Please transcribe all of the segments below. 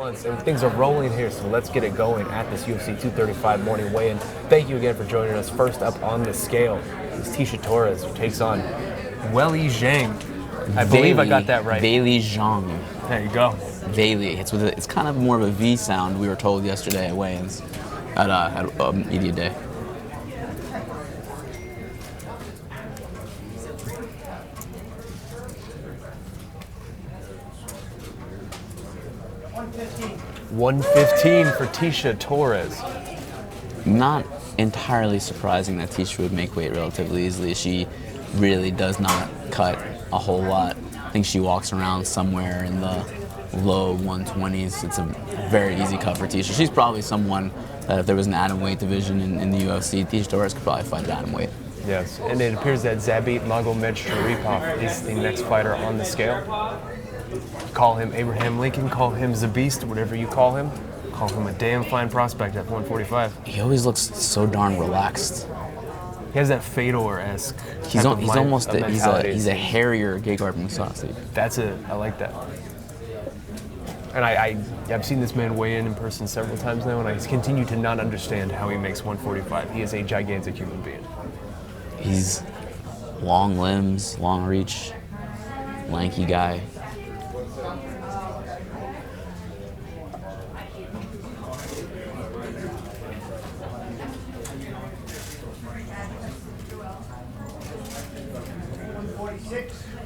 months, and things are rolling here, so let's get it going at this UFC 235 morning weigh-in. Thank you again for joining us. First up on the scale is Tecia Torres, who takes on Zhang. I believe I got that right. Zhang. There you go. It's kind of more of a V sound, we were told yesterday at weigh-ins at media day. $115 for Tecia Torres. Not entirely surprising that Tecia would make weight relatively easily. She really does not cut a whole lot. I think she walks around somewhere in the low 120s. It's a very easy cut for Tecia. She's probably someone that if there was an atomweight division in the UFC, Tecia Torres could probably fight at atomweight. Yes, and it appears that Zabit Magomedsharipov is the next fighter on the scale. Call him Abraham Lincoln, call him Zabist, whatever you call him. Call him a damn fine prospect at 145. He always looks so darn relaxed. He has that Fedor-esque. He's a hairier Gegard Mousasi. I like that. And I've seen this man weigh in person several times now, and I continue to not understand how he makes 145. He is a gigantic human being. He's long limbs, long reach, lanky guy.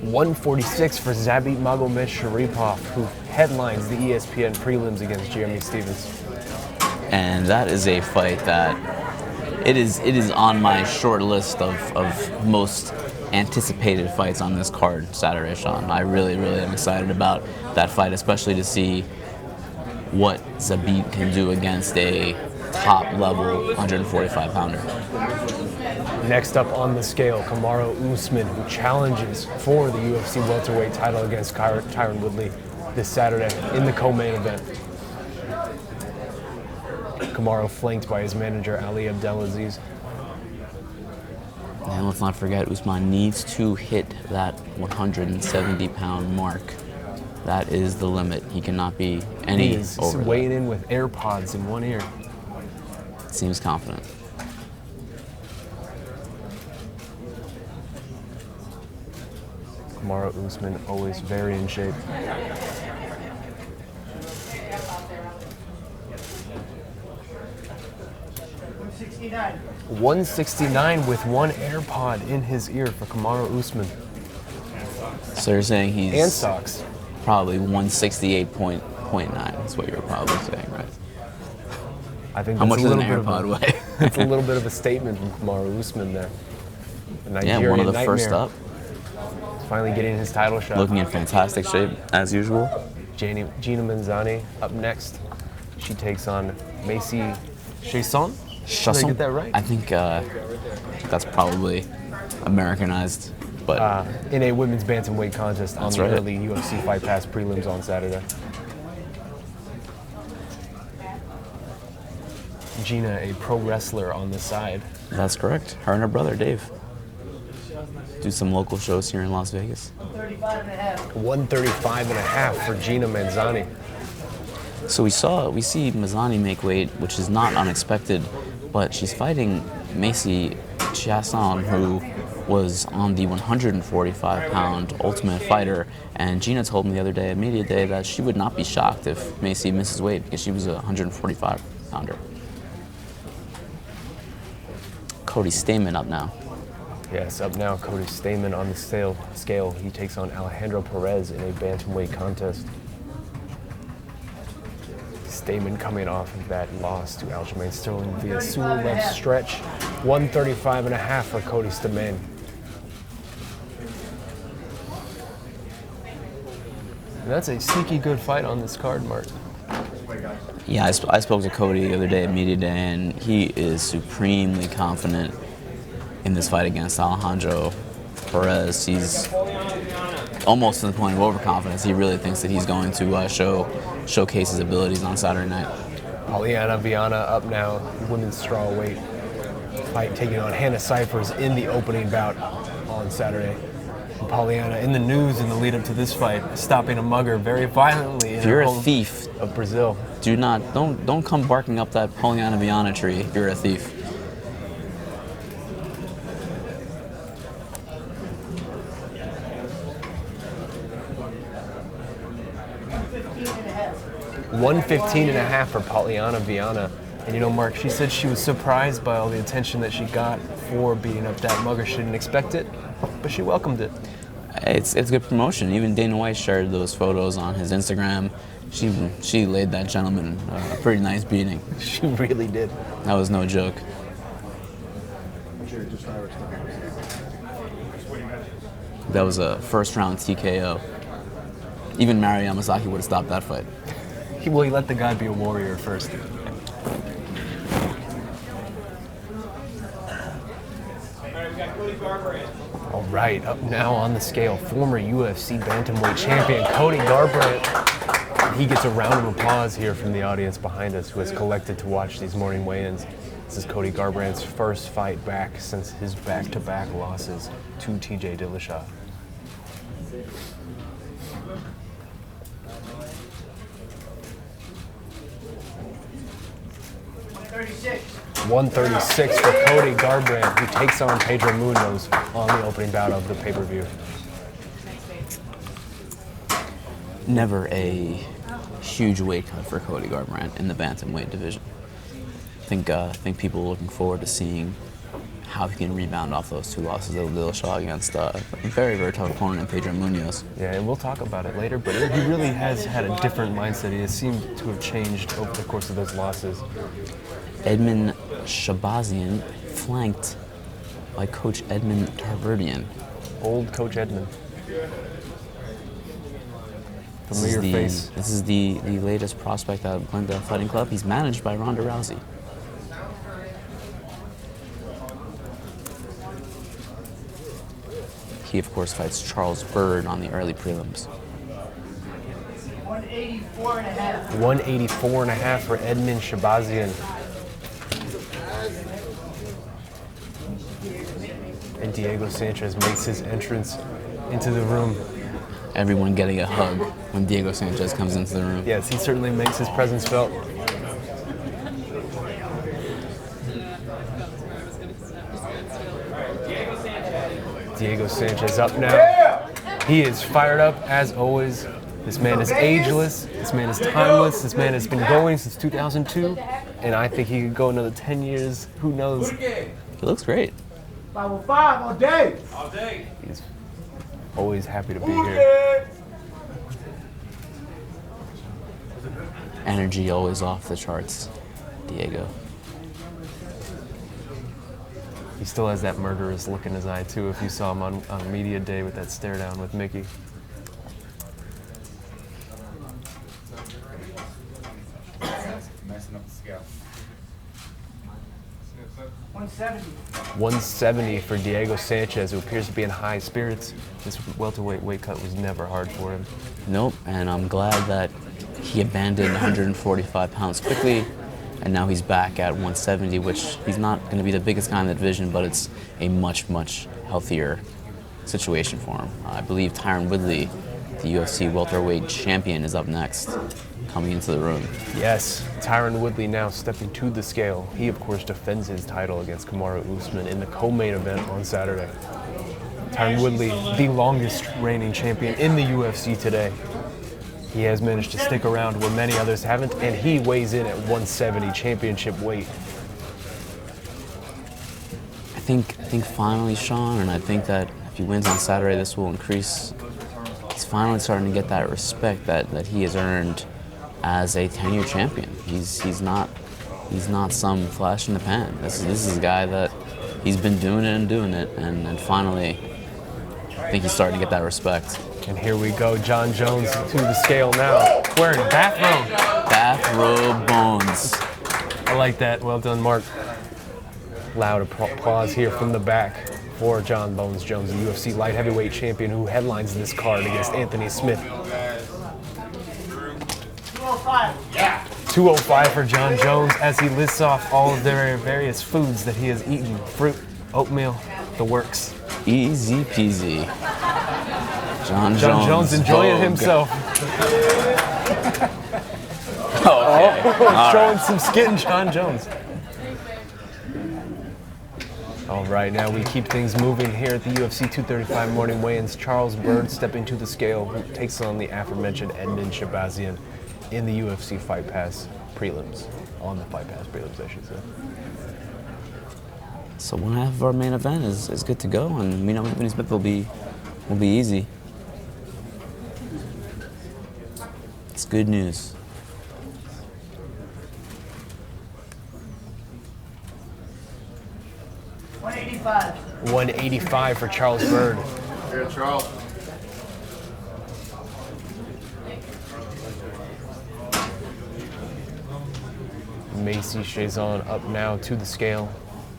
$146 for Zabit Magomedsharipov, who headlines the ESPN prelims against Jeremy Stephens. And that is a fight that it is on my short list of most anticipated fights on this card Saturday, Sean. I really am excited about that fight, especially to see what Zabit can do against a top-level 145-pounder. Next up on the scale, Kamaru Usman, who challenges for the UFC welterweight title against Tyron Woodley this Saturday in the co-main event. Kamaru flanked by his manager, Ali Abdelaziz. And let's not forget, Usman needs to hit that 170-pound mark. That is the limit. He cannot be any over that. He's weighing in with AirPods in one ear. Seems confident. Kamaru Usman always very in shape. $169 with one AirPod in his ear for Kamaru Usman. So you're saying he's and socks. Probably 168.9 is what you're probably saying, right? I think how much does an AirPod weigh? It's a little bit of a statement from Kamaru Usman there. Yeah, one of the first up. Finally getting his title shot. Looking in fantastic shape, as usual. Gina Manzani up next. She takes on Macy Chasson. Did I get that right? I think that's probably Americanized. But in a women's bantamweight contest on the right. early UFC Fight Pass prelims on Saturday. Gina, a pro wrestler on the side. That's correct. Her and her brother, Dave. Do some local shows here in Las Vegas. 135.5 for Gina Manzani. So we see Manzani make weight, which is not unexpected, but she's fighting Macy Chasson, who was on the 145-pound Ultimate Fighter, and Gina told me the other day at media day that she would not be shocked if Macy misses weight because she was a 145-pounder. Cody Stamann up now. Yes, up now, Cody Stamann on the scale. He takes on Alejandro Perez in a bantamweight contest. Stamann coming off of that loss to Aljamain Sterling via Sulu left stretch. 135.5 for Cody Stamann. And that's a sneaky good fight on this card, Mark. Yeah, I spoke to Cody the other day at media day, and he is supremely confident in this fight against Alejandro Perez. He's almost to the point of overconfidence. He really thinks that he's going to showcase his abilities on Saturday night. Polyana Viana up now, women's strawweight fight taking on Hannah Cyphers in the opening bout on Saturday. Pollyanna in the news in the lead up to this fight, stopping a mugger very violently. If you're a thief of Brazil, don't come barking up that Pollyanna Viana tree if you're a thief. $115.5 for Pollyanna Viana. And you know, Mark, she said she was surprised by all the attention that she got for beating up that mugger. She didn't expect it, but she welcomed it. It's good promotion. Even Dana White shared those photos on his Instagram. She laid that gentleman a pretty nice beating. She really did. That was no joke. That was a first-round TKO. Even Mario Yamasaki would have stopped that fight. He let the guy be a warrior first. All right, up now on the scale, former UFC bantamweight champion Cody Garber. He gets a round of applause here from the audience behind us who has collected to watch these morning weigh-ins. This is Cody Garbrandt's first fight back since his back-to-back losses to TJ Dillashaw. 136 for Cody Garbrandt, who takes on Pedro Munoz on the opening bout of the pay-per-view. Never a huge weight cut for Cody Garbrandt in the bantamweight division. I think people are looking forward to seeing how he can rebound off those two losses of Dillashaw against a very, very tough opponent in Pedro Munoz. Yeah, and we'll talk about it later, but he really has had a different mindset. He has seemed to have changed over the course of those losses. Edmund Shabazian flanked by Coach Edmund Tarverdian. Old Coach Edmund. Familiar face. This is the latest prospect out of Glendale Fighting Club. He's managed by Ronda Rousey. He, of course, fights Charles Byrd on the early prelims. 184.5 for Edmund Shabazian. And Diego Sanchez makes his entrance into the room. Everyone getting a hug when Diego Sanchez comes into the room. Yes, he certainly makes his presence felt. Diego Sanchez up now. He is fired up as always. This man is ageless. This man is timeless. This man has been going since 2002. And I think he could go another 10 years. Who knows? He looks great. 505 all day. All day. He's always happy to be here. Energy always off the charts, Diego. He still has that murderous look in his eye, too, if you saw him on media day with that stare down with Mickey. Messing up the scale. 170. 170 for Diego Sanchez, who appears to be in high spirits. This welterweight weight cut was never hard for him. Nope, and I'm glad that he abandoned 145 pounds quickly, and now he's back at 170, which he's not going to be the biggest guy in the division, but it's a much, much healthier situation for him. I believe Tyron Woodley, the UFC welterweight champion, is up next, coming into the room. Yes, Tyron Woodley now stepping to the scale. He, of course, defends his title against Kamaru Usman in the co-main event on Saturday. Tyron Woodley, the longest reigning champion in the UFC today. He has managed to stick around where many others haven't, and he weighs in at 170 championship weight. I think finally, Sean, and I think that if he wins on Saturday, this will increase. He's finally starting to get that respect that he has earned as a 10-year champion. He's not some flash in the pan. This is a guy that he's been doing it, and finally, I think he's starting to get that respect. And here we go, John Jones to the scale now, wearing bathrobe. Bathrobe bones. I like that. Well done, Mark. Loud applause here from the back for John Bones Jones, the UFC light heavyweight champion who headlines this card against Anthony Smith. 205. Yeah. 205 for John Jones as he lists off all of their various foods that he has eaten. Fruit, oatmeal, the works. Easy peasy. John Jones enjoying himself. Showing some skin, John Jones. All right, now we keep things moving here at the UFC 235 morning weigh-ins. Charles Byrd stepping to the scale, who takes on the aforementioned Edmund Shabazian in the UFC Fight Pass prelims. On the Fight Pass prelims, I should say. So one half of our main event is good to go, and we know Anthony Smith will be easy. It's good news. $185 for Charles Byrd. Here, Charles. Macy Chiasson up now to the scale.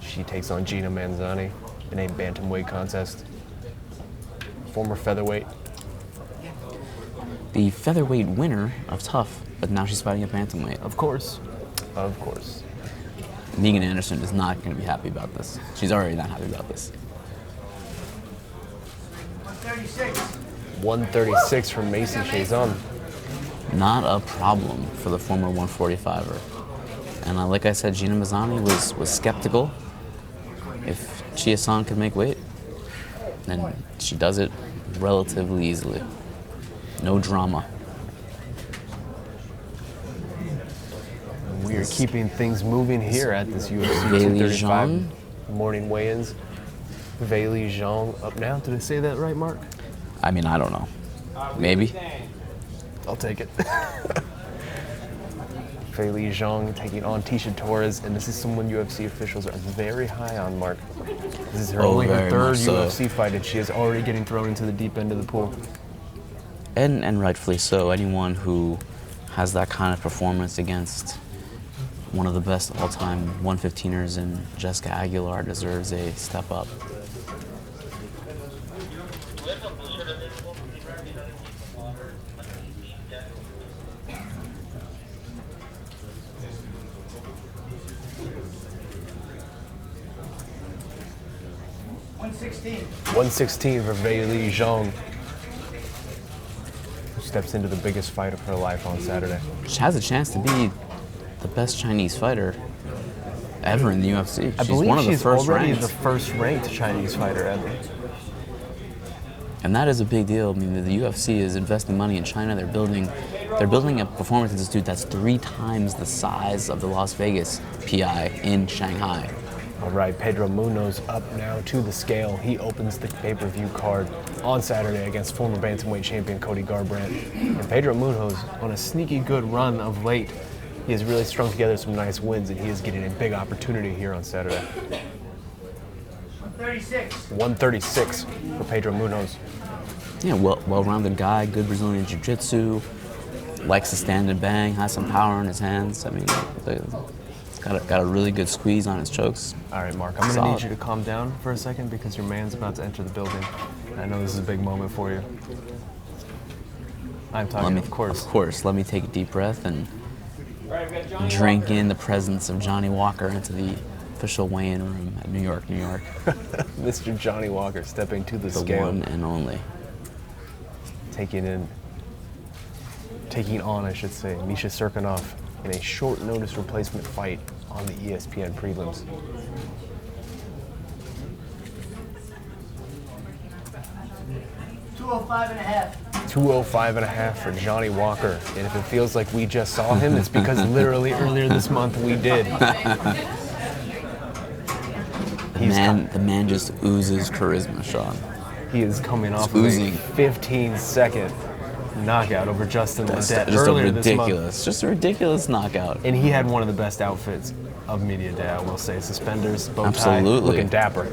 She takes on Gina Manzani in a bantamweight contest. Former featherweight. The featherweight winner of Tough, but now she's fighting a bantamweight. Of course. Of course. Megan Anderson is not going to be happy about this. She's already not happy about this. 136 from Macy Chiasson. Not a problem for the former 145er. And like I said, Gina Manzani was skeptical if Chiasson could make weight. And she does it relatively easily. No drama. We are keeping things moving here at this UFC Weili 235 Zhang. morning weigh-ins. Weili Zhang up now. Did I say that right, Mark? I mean, I don't know. Maybe. I'll take it. Weili Zhang taking on Tecia Torres, and this is someone UFC officials are very high on, Mark. This is only her third UFC fight, and she is already getting thrown into the deep end of the pool. And rightfully so. Anyone who has that kind of performance against one of the best all-time 115ers in Jessica Aguilar deserves a step up. $116 for Weili Zhang, who steps into the biggest fight of her life on Saturday. She has a chance to be the best Chinese fighter ever in the UFC. I believe one of the she's first already ranked. the first-ranked Chinese fighter ever. And that is a big deal. I mean, the UFC is investing money in China. They're building a performance institute that's 3 times the size of the Las Vegas PI in Shanghai. All right, Pedro Munoz up now to the scale. He opens the pay-per-view card on Saturday against former bantamweight champion Cody Garber. And Pedro Munoz on a sneaky good run of late. He has really strung together some nice wins, and he is getting a big opportunity here on Saturday. 136 for Pedro Munoz. Yeah, well-rounded guy, good Brazilian jiu-jitsu, likes to stand and bang, has some power in his hands. I mean, he's got a really good squeeze on his chokes. All right, Mark, I'm going to need you to calm down for a second because your man's about to enter the building. I know this is a big moment for you. I'm talking, of course. Of course. Let me take a deep breath and drink in the presence of Johnny Walker into the official weigh-in room at New York, New York. Mr. Johnny Walker stepping to the The scale. one and only. Taking on, I should say, Misha Serkinov in a short notice replacement fight on the ESPN prelims. $205.5 for Johnny Walker. And if it feels like we just saw him, it's because literally earlier this month we did. The man just oozes charisma, Sean. He is coming off of a oozing. 15-second knockout over Justin Ledet Just earlier this month. Just a ridiculous knockout. And he had one of the best outfits of Media Day, I will say. Suspenders, bow tie, Absolutely. looking dapper.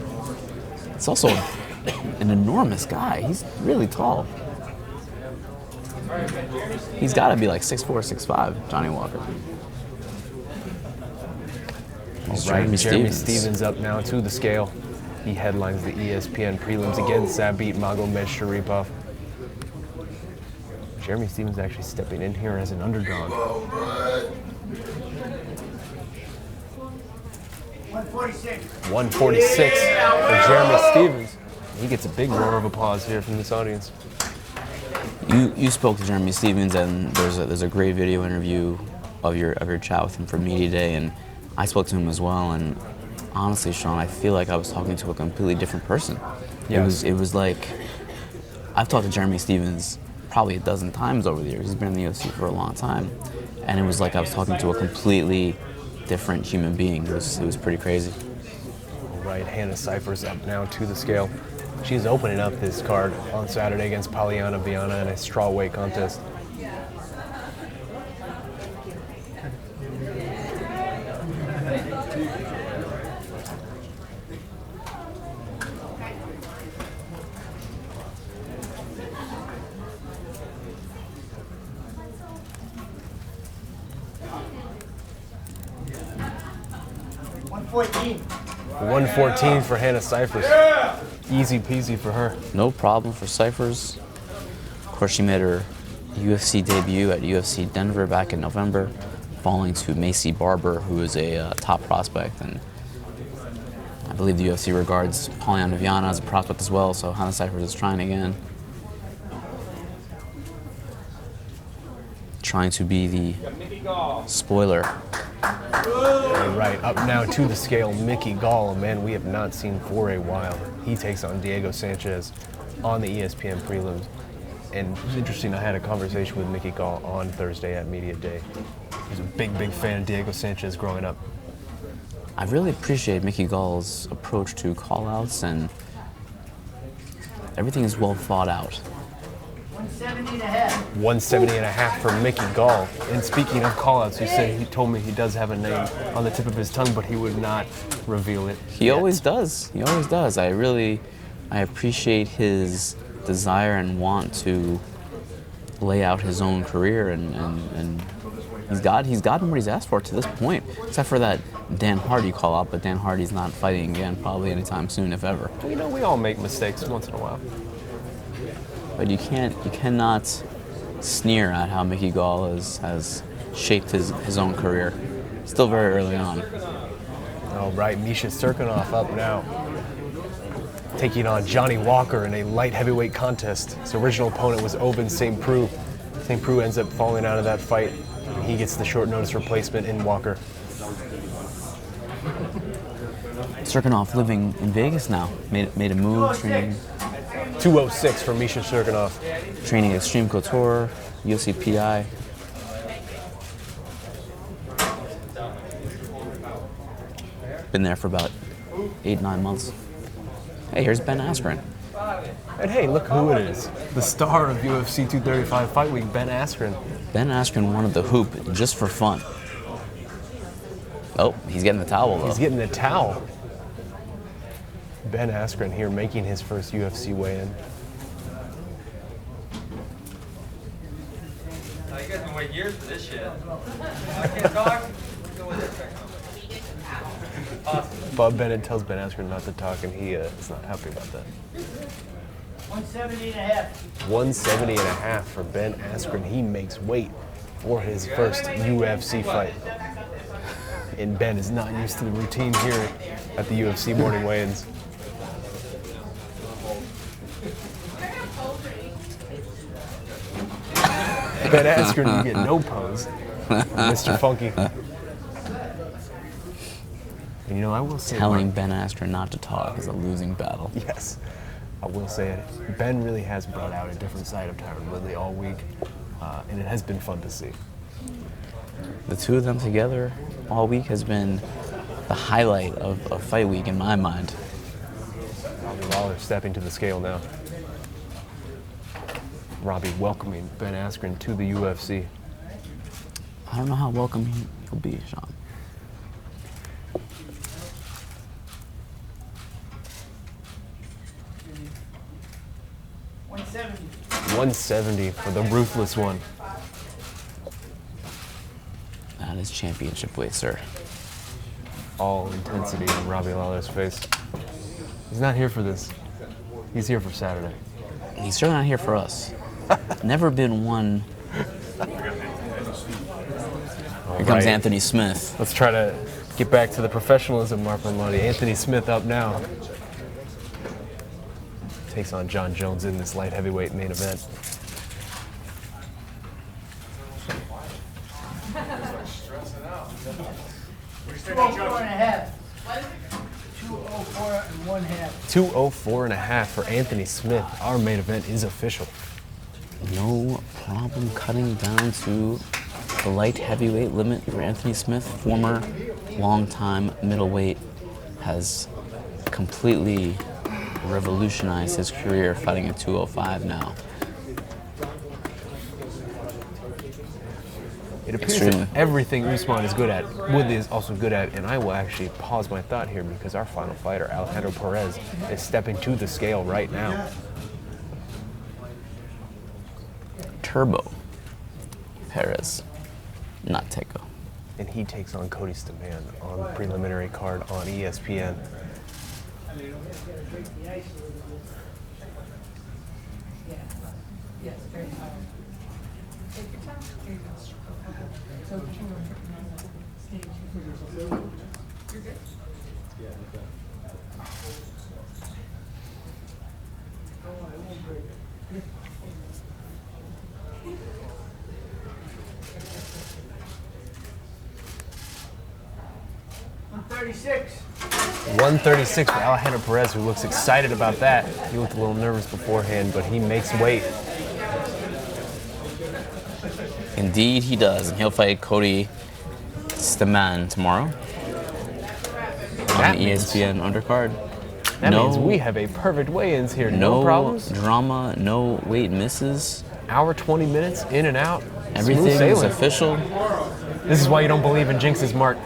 It's also an enormous guy. He's really tall. He's got to be like 6'4", 6'5", Johnny Walker. All right, Jeremy Stevens up now to the scale. He headlines the ESPN prelims against Zabit Magomedsharipov. Jeremy Stevens actually stepping in here as an underdog. 146 for Jeremy Stevens. He gets a big roar of applause here from this audience. You spoke to Jeremy Stephens, and there's a great video interview of your chat with him for Media Day, and I spoke to him as well. And honestly, Sean, I feel like I was talking to a completely different person. Yes. It was like I've talked to Jeremy Stephens probably a dozen times over the years. He's been in the UFC for a long time, and it was like I was talking to a completely different human being. It was pretty crazy. All right, Hannah Cifers up now to the scale. She's opening up this card on Saturday against Polyana Viana in a strawweight contest. $114 for Hannah Cifers. Easy peasy for her. No problem for Cifers. Of course, she made her UFC debut at UFC Denver back in November, falling to Macy Barber, who is a top prospect, and I believe the UFC regards Polyana Viana as a prospect as well, so Hannah Cifers is trying again. Trying to be the spoiler. All right, up now to the scale, Mickey Gall, a man we have not seen for a while. He takes on Diego Sanchez on the ESPN prelims. And it was interesting, I had a conversation with Mickey Gall on Thursday at Media Day. He's a big fan of Diego Sanchez growing up. I really appreciate Mickey Gall's approach to call-outs, and everything is well thought out. 170.5 for Mickey Gall. And speaking of call-outs, he told me he does have a name on the tip of his tongue, but he would not reveal it. He always does. He always does. I appreciate his desire and want to lay out his own career, and he's gotten what he's asked for to this point, except for that Dan Hardy call-out, but Dan Hardy's not fighting again probably anytime soon, if ever. You know, we all make mistakes once in a while. But you cannot sneer at how Mickey Gall has shaped his own career. Still very early on. All right, Misha Serkinov up now, taking on Johnny Walker in a light heavyweight contest. His original opponent was Oven St. Preux. St. Preux ends up falling out of that fight. He gets the short notice replacement in Walker. Serkinov living in Vegas now. Made a move, training 206 for Misha Serkinov. Training Extreme Couture, UFC PI. Been there for about 8-9 months. Hey, here's Ben Askren. And hey, look who it is. The star of UFC 235 Fight Week, Ben Askren. Ben Askren wanted the hoop just for fun. Oh, he's getting the towel though. He's getting the towel. Ben Askren here making his first UFC weigh-in. You guys been waiting years for this shit. I can't talk. Go with it. Awesome. Bob Bennett tells Ben Askren not to talk, and he is not happy about that. 170.5. 170.5 for Ben Askren. He makes weight for his first UFC fight. And Ben is not used to the routine here at the UFC morning weigh-ins. Ben Askren, you get no pose, Mr. Funky. And you know, I will say, Telling Ben Askren not to talk is a losing battle. Yes, I will say it. Ben really has brought out a different side of Tyron Woodley all week, and it has been fun to see. The two of them together all week has been the highlight of Fight Week in my mind. Robbie Lawler stepping to the scale now. Robbie welcoming Ben Askren to the UFC. I don't know how welcome he'll be, Sean. $170 for the ruthless one. That is championship weight, sir. All intensity in Robbie Lawler's face. He's not here for this. He's here for Saturday. He's certainly not here for us. Never been one. Here comes Anthony Smith. Let's try to get back to the professionalism, Mark Marmotti. Anthony Smith up now. Takes on John Jones in this light heavyweight main event. 204 and a half. 204 and 1/2. 204 and a half for Anthony Smith. Our main event is official. No problem cutting down to the light heavyweight limit for Anthony Smith. Former longtime middleweight, has completely revolutionized his career fighting at 205 now. It appears that everything Usman is good at, Woodley is also good at, and I will actually pause my thought here because our final fighter, Alejandro Perez, is stepping to the scale right now. Turbo Perez, not Teco. And he takes on Cody Garber on the preliminary card on ESPN. $136. 136 for Alejandro Perez, who looks excited about that. He looked a little nervous beforehand, but he makes weight. Indeed, he does, and he'll fight Cody Garber tomorrow on the ESPN undercard. That means we have a perfect weigh-ins here. No problems. Drama, no weight misses. Hour 20 minutes, in and out. Everything is official. This is why you don't believe in jinxes, Mark.